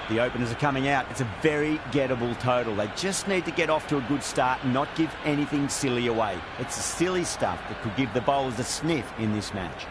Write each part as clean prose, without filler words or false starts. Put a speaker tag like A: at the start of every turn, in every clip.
A: The openers are coming out. It's a very gettable total. They just need to get off to a good start and not give anything silly away. It's the silly stuff that could give the bowlers a sniff in this match.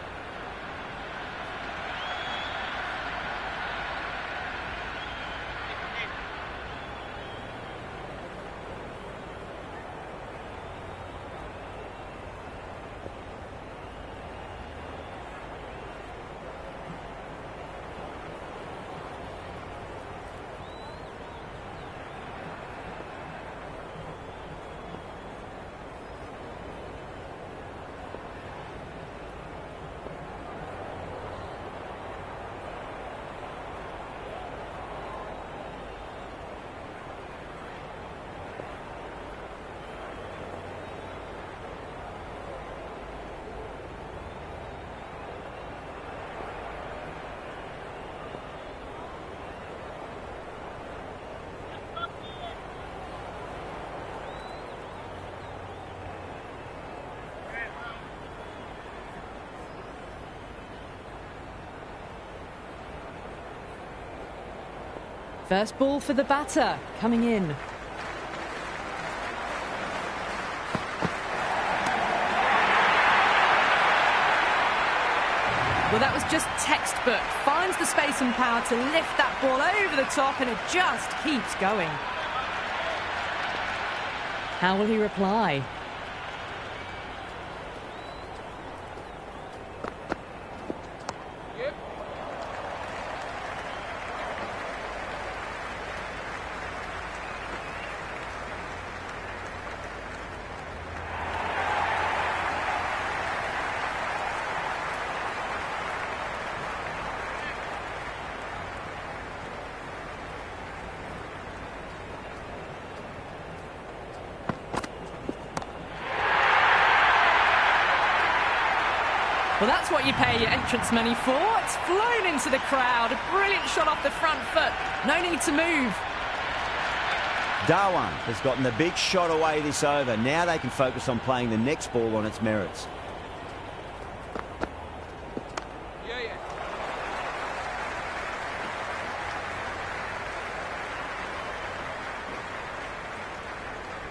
B: First ball for the batter, coming in. Well, that was just textbook. Finds the space and power to lift that ball over the top, and it just keeps going. How will he reply? Well, that's what you pay your entrance money for. It's flown into the crowd. A brilliant shot off the front foot. No need to move.
A: Dhawan has gotten the big shot away this over. Now they can focus on playing the next ball on its merits.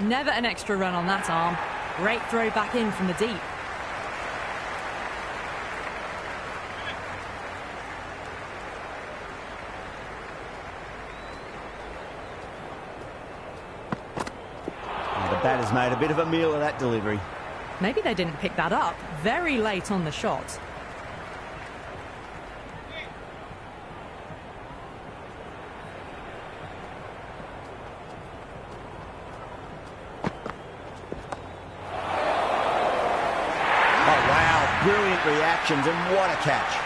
B: Never an extra run on that arm. Great throw back in from the deep.
A: The batter's made a bit of a meal of that delivery.
B: Maybe they didn't pick that up. Very late on the shot.
A: Oh, wow. Brilliant reactions, and what a catch.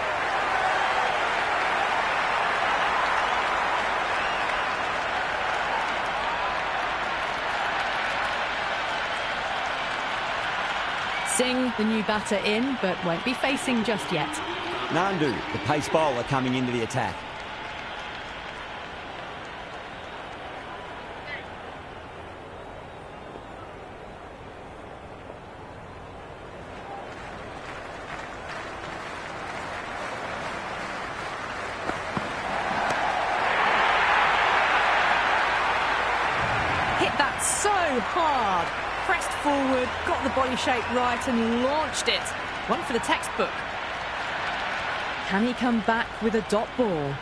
B: Singh, the new batter, in, but won't be facing just yet.
A: Nandu, the pace bowler, coming into the attack.
B: Hit that so hard. Pressed forward, got the body shape right and launched it. One for the textbook. Can he come back with a dot ball?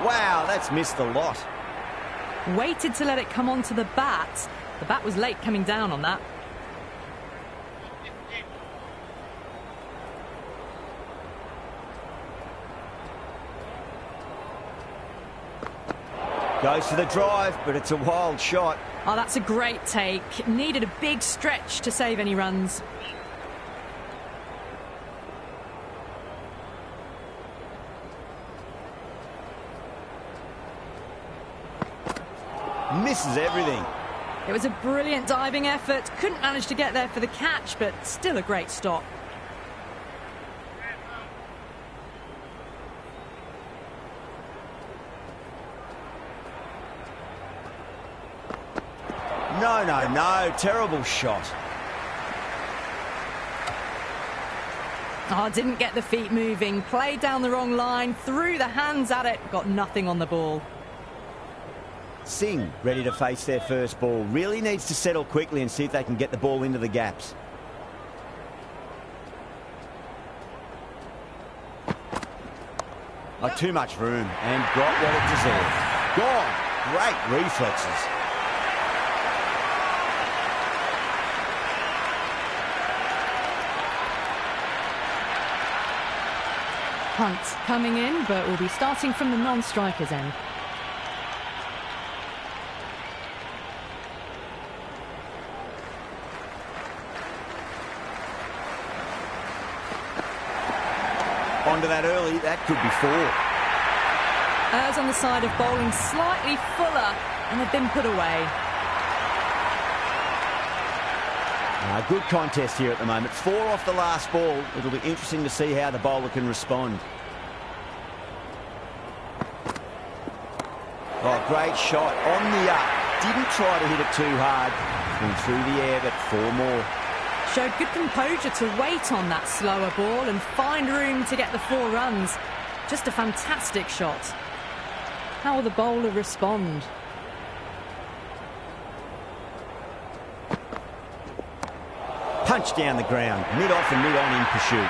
A: Wow, that's missed the lot.
B: Waited to let it come onto the bat. The bat was late coming down on that.
A: Goes to the drive, but it's a wild shot.
B: Oh, that's a great take. Needed a big stretch to save any runs.
A: Misses everything.
B: It was a brilliant diving effort. Couldn't manage to get there for the catch, but still a great stop.
A: No. Terrible shot.
B: Oh, didn't get the feet moving. Played down the wrong line. Threw the hands at it. Got nothing on the ball.
A: Singh ready to face their first ball. Really needs to settle quickly and see if they can get the ball into the gaps. Not too much room and got what it deserved. Gone. Great reflexes.
B: Hunt coming in, but will be starting from the non-strikers end.
A: Onto that early, that could be 4.
B: Errs on the side of bowling slightly fuller, and they've been put away.
A: Good contest here at the moment. 4 off the last ball. It'll be interesting to see how the bowler can respond. Oh, great shot on the up. Didn't try to hit it too hard. Went through the air, but 4 more.
B: Showed good composure to wait on that slower ball and find room to get the 4 runs. Just a fantastic shot. How will the bowler respond?
A: Punch down the ground, mid-off and mid-on in pursuit.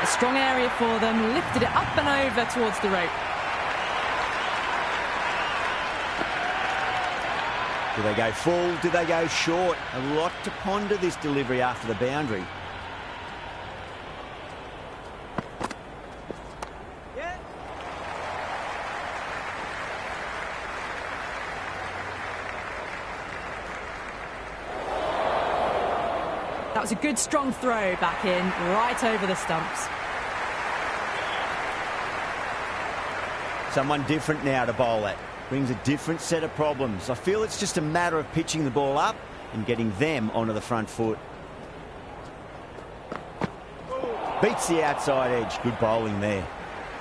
B: A strong area for them, lifted it up and over towards the rope.
A: Do they go full? Do they go short? A lot to ponder this delivery after the boundary.
B: That was a good strong throw back in, right over the stumps.
A: Someone different now to bowl at. Brings a different set of problems. I feel it's just a matter of pitching the ball up and getting them onto the front foot. Beats the outside edge. Good bowling there.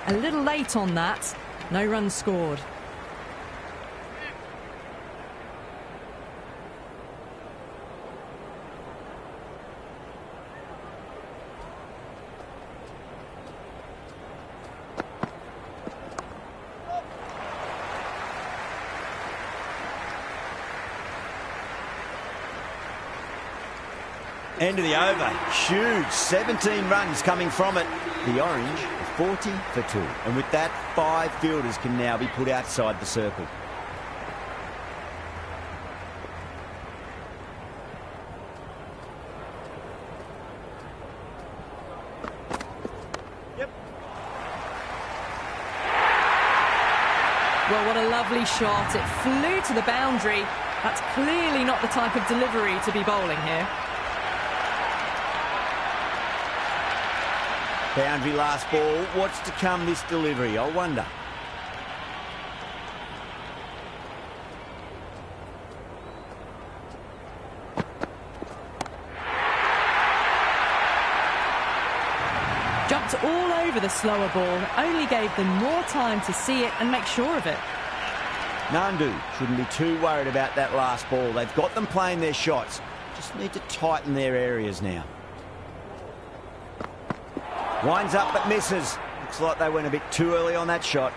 B: A little late on that. No runs scored.
A: End of the over. Huge. 17 runs coming from it. The Orange, 40 for 2. And with that, 5 fielders can now be put outside the circle.
B: Well, what a lovely shot. It flew to the boundary. That's clearly not the type of delivery to be bowling here.
A: Boundary last ball. What's to come this delivery? I wonder.
B: Jumped all over the slower ball. Only gave them more time to see it and make sure of it.
A: Nandu shouldn't be too worried about that last ball. They've got them playing their shots. Just need to tighten their areas now. Winds up but misses. Looks like they went a bit too early on that shot.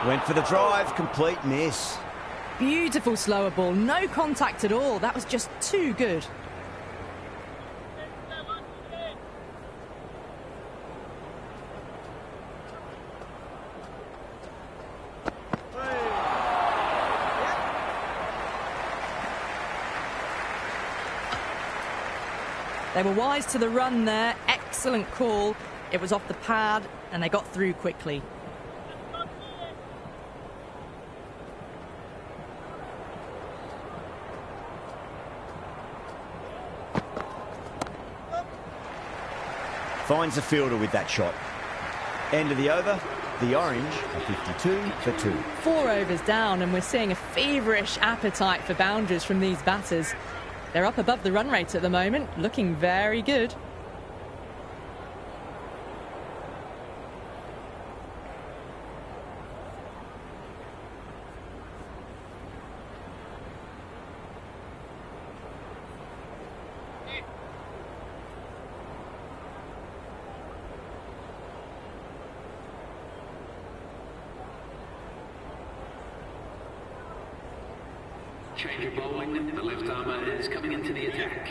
A: Went for the drive, complete miss.
B: Beautiful slower ball, no contact at all. That was just too good. They were wise to the run there. Excellent call. It was off the pad and they got through quickly.
A: Finds the fielder with that shot. End of the over. The Orange are 52 for 2.
B: 4 overs down and we're seeing a feverish appetite for boundaries from these batters. They're up above the run rate at the moment, looking very good.
C: Change of bowling. The left armour is coming into the attack.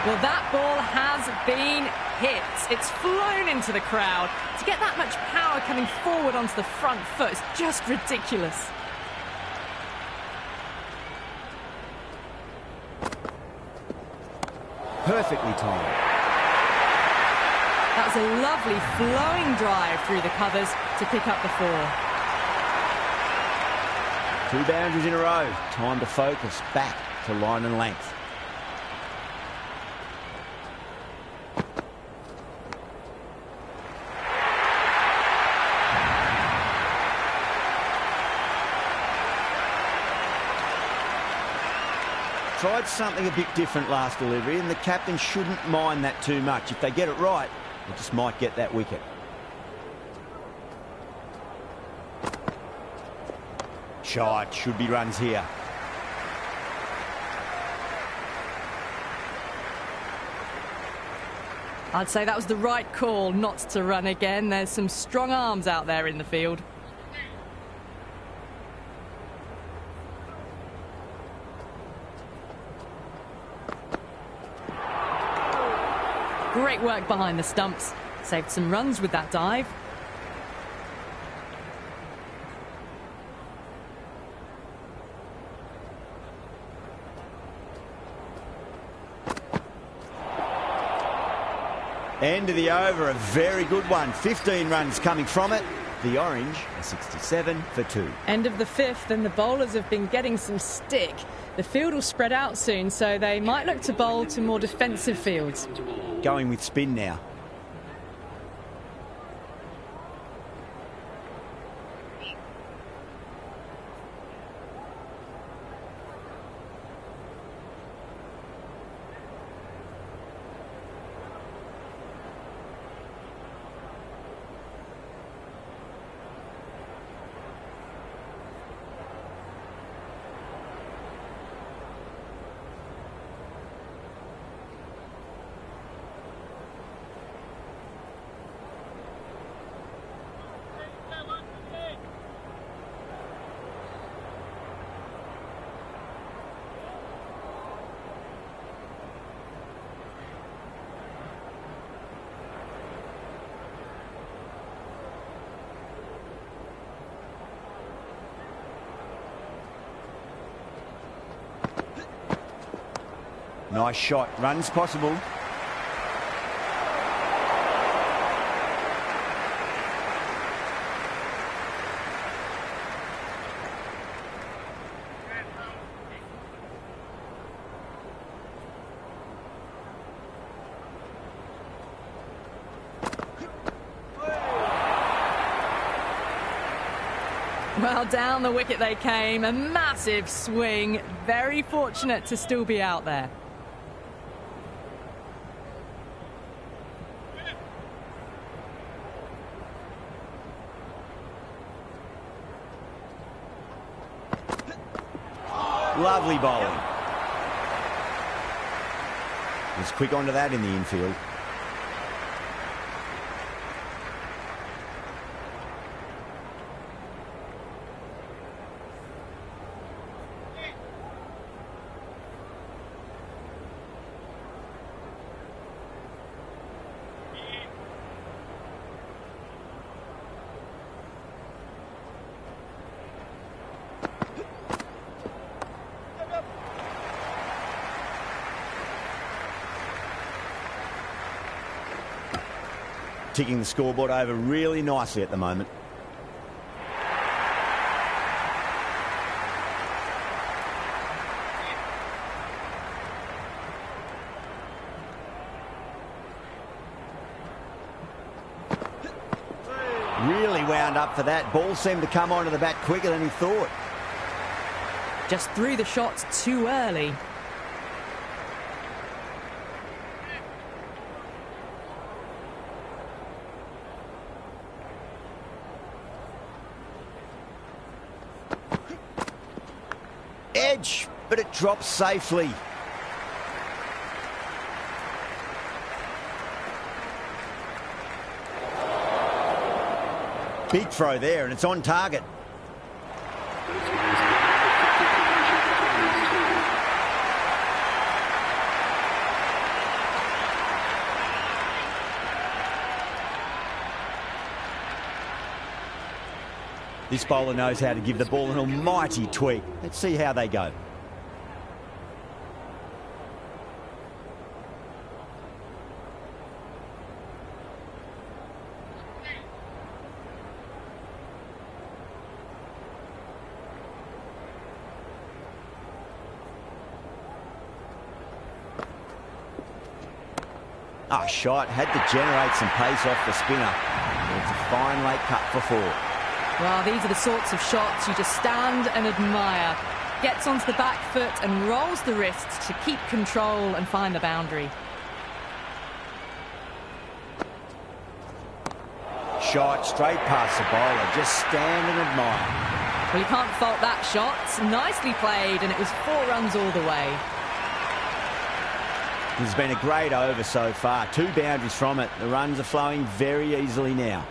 B: Well, that ball has been hit. It's flown into the crowd. To get that much power coming forward onto the front foot is just ridiculous.
A: Perfectly timed.
B: That was a lovely flowing drive through the covers to pick up the 4.
A: 2 boundaries in a row. Time to focus back to line and length. Tried something a bit different last delivery, and the captain shouldn't mind that too much. If they get it right, they just might get that wicket. Shot, should be runs here.
B: I'd say that was the right call not to run again. There's some strong arms out there in the field. Great work behind the stumps. Saved some runs with that dive.
A: End of the over, a very good one. 15 runs coming from it. The Orange, a 67 for 2.
B: End of the 5th, and the bowlers have been getting some stick. The field will spread out soon, so they might look to bowl to more defensive fields.
A: Going with spin now. Nice shot. Runs possible.
B: Well, down the wicket they came. A massive swing. Very fortunate to still be out there.
A: Lovely bowling. Was quick onto that in the infield. Ticking the scoreboard over really nicely at the moment. Really wound up for that. Ball seemed to come onto the bat quicker than he thought.
B: Just threw the shots too early.
A: edge, but it drops safely. Big throw there, and it's on target. This bowler knows how to give the ball an almighty tweak. Let's see how they go. Oh, shot. Had to generate some pace off the spinner. It's a fine late cut for 4.
B: Well, these are the sorts of shots you just stand and admire. Gets onto the back foot and rolls the wrists to keep control and find the boundary.
A: Shot straight past the bowler. Just stand and admire.
B: Well, you can't fault that shot. Nicely played, and it was 4 runs all the way.
A: It's been a great over so far. 2 boundaries from it. The runs are flowing very easily now.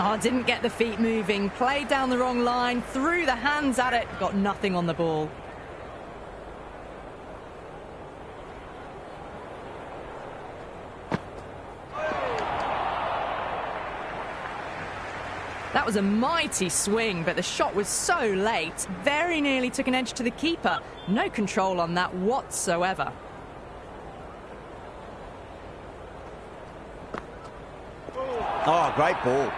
B: Oh, didn't get the feet moving. Played down the wrong line. Threw the hands at it. Got nothing on the ball. That was a mighty swing, but the shot was so late. Very nearly took an edge to the keeper. No control on that whatsoever.
A: Oh, great ball.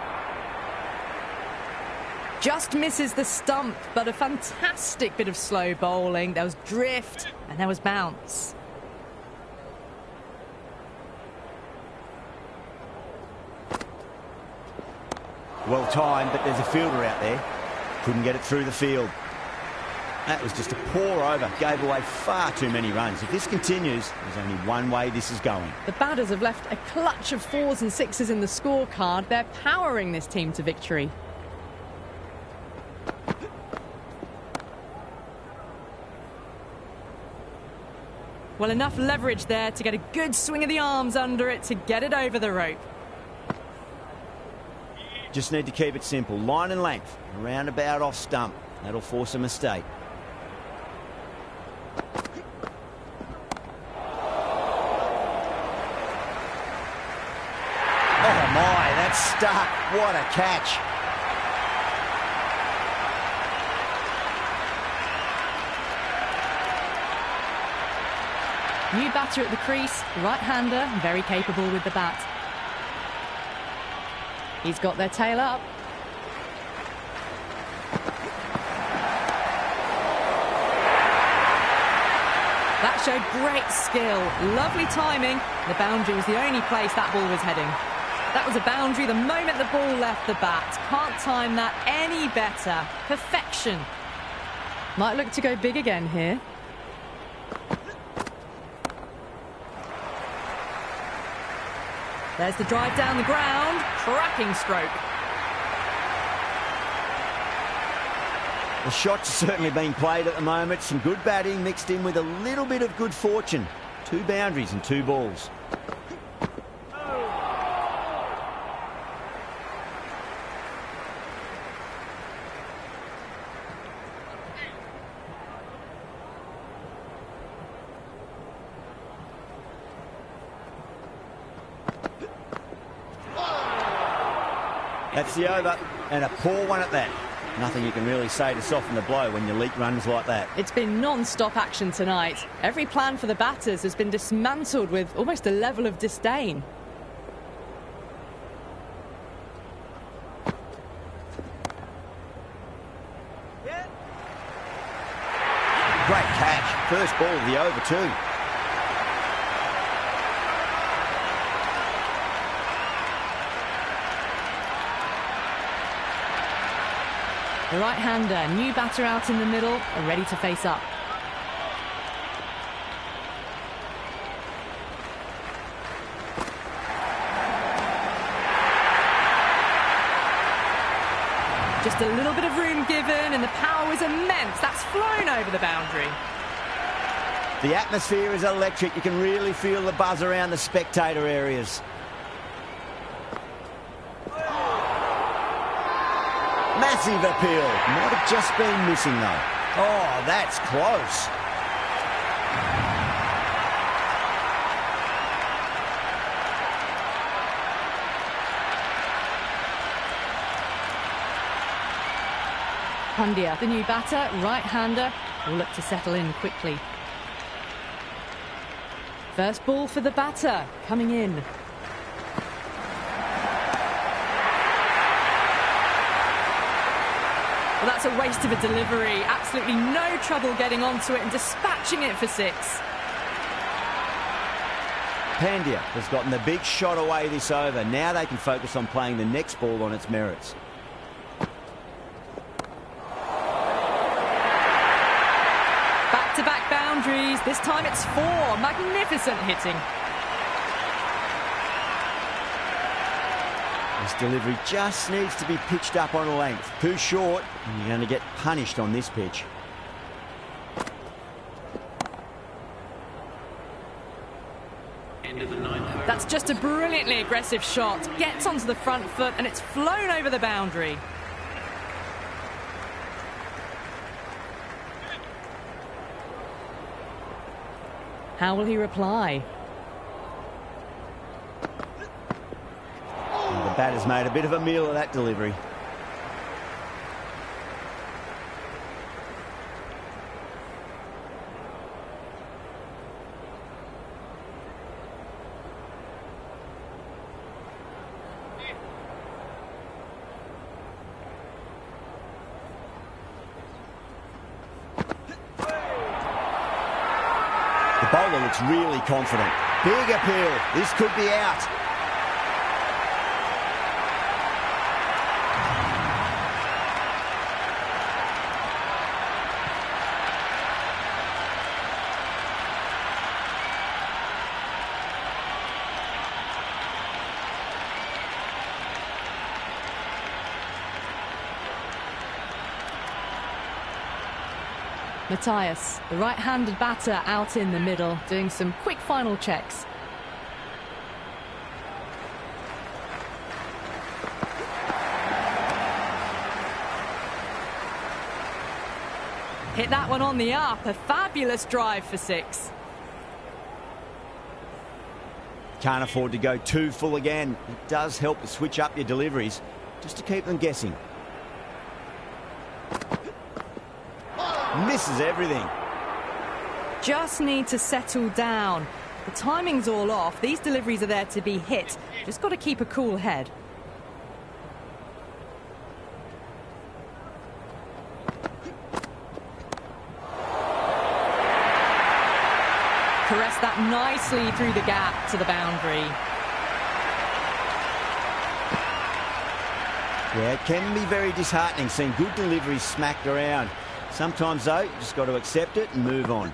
B: Just misses the stump, but a fantastic bit of slow bowling. There was drift and there was bounce.
A: Well timed, but there's a fielder out there. Couldn't get it through the field. That was just a poor over. Gave away far too many runs. If this continues, there's only one way this is going.
B: The batters have left a clutch of 4s and 6s in the scorecard. They're powering this team to victory. Well, enough leverage there to get a good swing of the arms under it to get it over the rope.
A: Just need to keep it simple. Line and length. Around about off stump. That'll force a mistake. Oh my, that's stuck. What a catch.
B: New batter at the crease, right-hander, very capable with the bat. He's got their tail up. That showed great skill, lovely timing. The boundary was the only place that ball was heading. That was a boundary the moment the ball left the bat. Can't time that any better. Perfection. Might look to go big again here. There's the drive down the ground. Cracking stroke.
A: The shot's certainly being played at the moment. Some good batting mixed in with a little bit of good fortune. 2 boundaries and 2 balls. That's the over, and a poor one at that. Nothing you can really say to soften the blow when you leak runs like that.
B: It's been non-stop action tonight. Every plan for the batters has been dismantled with almost a level of disdain.
A: Great catch. First ball of the over too.
B: The right-hander, new batter out in the middle, are ready to face up. Just a little bit of room given, and the power was immense. That's flown over the boundary.
A: The atmosphere is electric. You can really feel the buzz around the spectator areas. Massive appeal. Might have just been missing, though. Oh, that's close.
B: Pandya, the new batter, right-hander, will look to settle in quickly. First ball for the batter, coming in. Well, that's a waste of a delivery. Absolutely no trouble getting onto it and dispatching it for 6.
A: Pandya has gotten the big shot away this over. Now they can focus on playing the next ball on its merits.
B: Back-to-back boundaries. This time it's 4. Magnificent hitting.
A: This delivery just needs to be pitched up on a length. Too short, and you're going to get punished on this pitch.
C: End of the 9th.
B: That's just a brilliantly aggressive shot. Gets onto the front foot and it's flown over the boundary. How will he reply?
A: And the batter's made a bit of a meal of that delivery. The bowler looks really confident. Big appeal. This could be out.
B: Matthias, the right-handed batter, out in the middle, doing some quick final checks. Hit that one on the up, a fabulous drive for 6.
A: Can't afford to go too full again. It does help to switch up your deliveries, just to keep them guessing. Misses everything.
B: Just need to settle down. The timing's all off. These deliveries are there to be hit. Just got to keep a cool head. Caress that nicely through the gap to the boundary.
A: Yeah, it can be very disheartening seeing good deliveries smacked around. Sometimes, though, you just got to accept it and move on.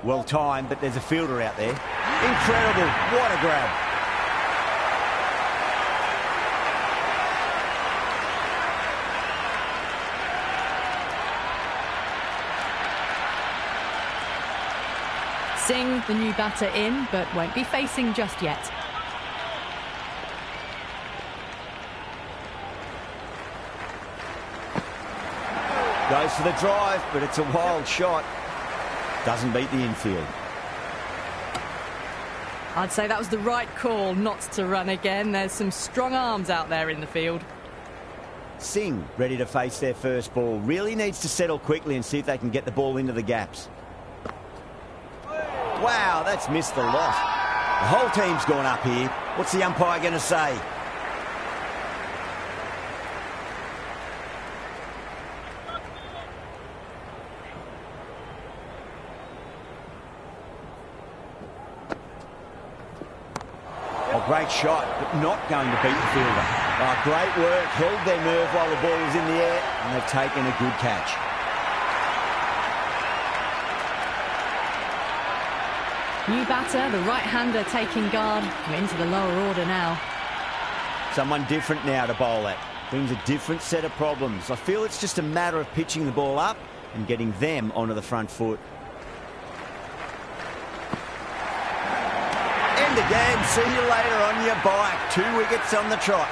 A: Well timed, but there's a fielder out there. Incredible. What a grab.
B: Singh, the new batter, in, but won't be facing just yet.
A: Goes for the drive, but it's a wild shot. Doesn't beat the infield.
B: I'd say that was the right call not to run again. There's some strong arms out there in the field.
A: Singh, ready to face their first ball. Really needs to settle quickly and see if they can get the ball into the gaps. Wow, that's missed the lot. The whole team's gone up here. What's the umpire going to say? Oh, great shot, but not going to beat the fielder. Oh, great work, held their nerve while the ball was in the air, and they've taken a good catch.
B: New batter, the right-hander taking guard. We're into the lower order now.
A: Someone different now to bowl at. brings a different set of problems. I feel it's just a matter of pitching the ball up and getting them onto the front foot. End again. See you later on your bike. 2 wickets on the trot.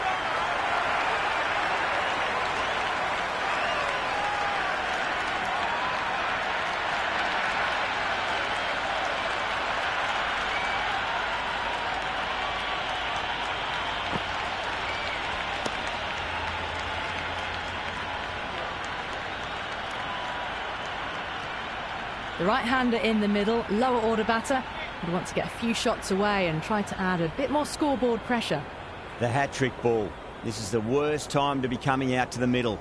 B: The right-hander in the middle, lower order batter, would want to get a few shots away and try to add a bit more scoreboard pressure.
A: The hat-trick ball. This is the worst time to be coming out to the middle.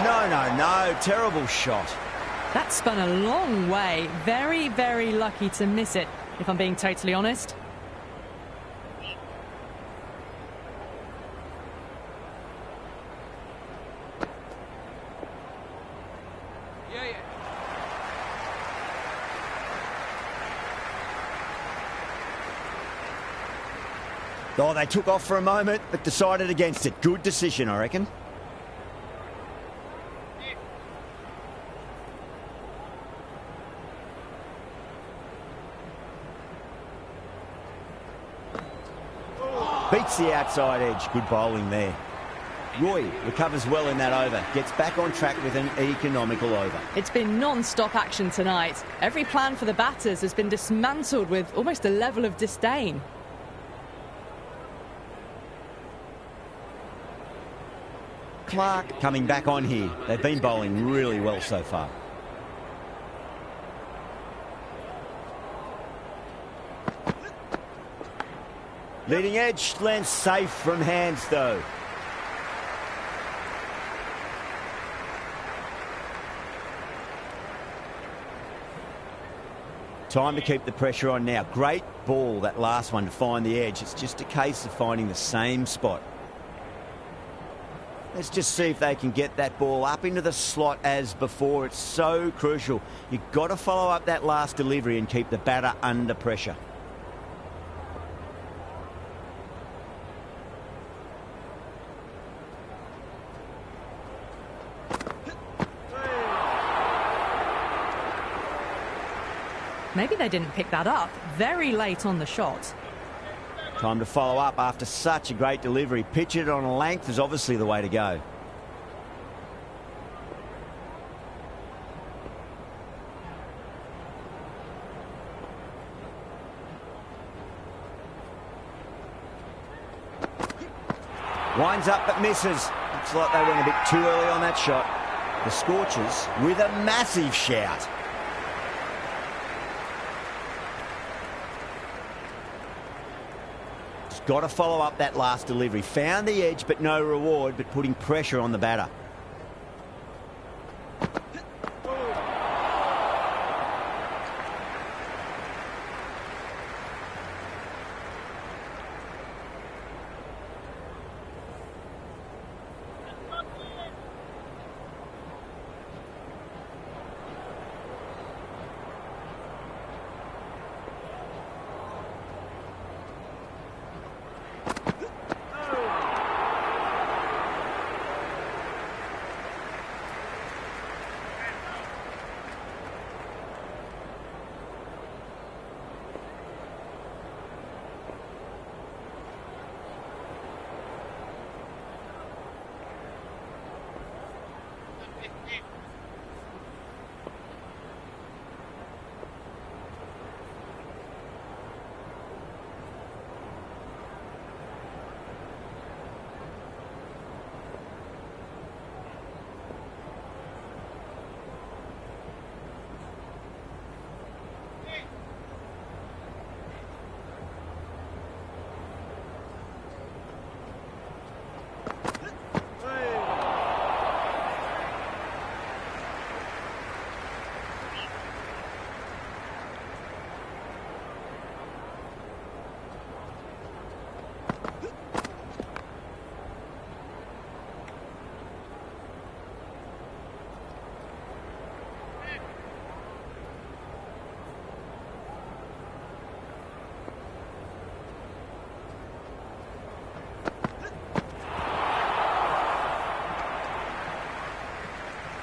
A: No. Terrible shot.
B: That spun a long way. Very, very lucky to miss it, if I'm being totally honest.
A: Oh, they took off for a moment, but decided against it. Good decision, I reckon. Beats the outside edge. Good bowling there. Roy recovers well in that over. Gets back on track with an economical over.
B: It's been non-stop action tonight. Every plan for the batters has been dismantled with almost a level of disdain.
A: Clark coming back on here. They've been bowling really well so far. Leading edge lands safe from hands though. Time to keep the pressure on now. Great ball, that last one, to find the edge. It's just a case of finding the same spot. Let's just see if they can get that ball up into the slot as before. It's so crucial. You've got to follow up that last delivery and keep the batter under pressure.
B: Maybe they didn't pick that up. Very late on the shot.
A: Time to follow up after such a great delivery. Pitch it on a length is obviously the way to go. Winds up but misses. Looks like they went a bit too early on that shot. The Scorchers with a massive shout. Got to follow up that last delivery. Found the edge, but no reward, but putting pressure on the batter.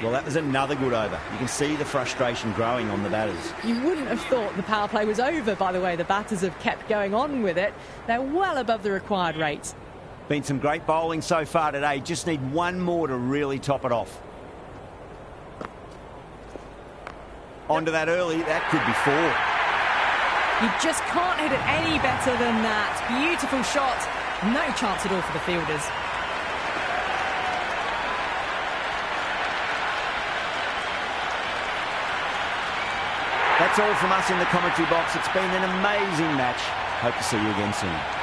A: Well, that was another good over. You can see the frustration growing on the batters.
B: You wouldn't have thought the power play was over, by the way. The batters have kept going on with it. They're well above the required rate.
A: Been some great bowling so far today. Just need one more to really top it off. Onto that early. That could be 4.
B: You just can't hit it any better than that. Beautiful shot. No chance at all for the fielders.
A: That's all from us in the commentary box. It's been an amazing match. Hope to see you again soon.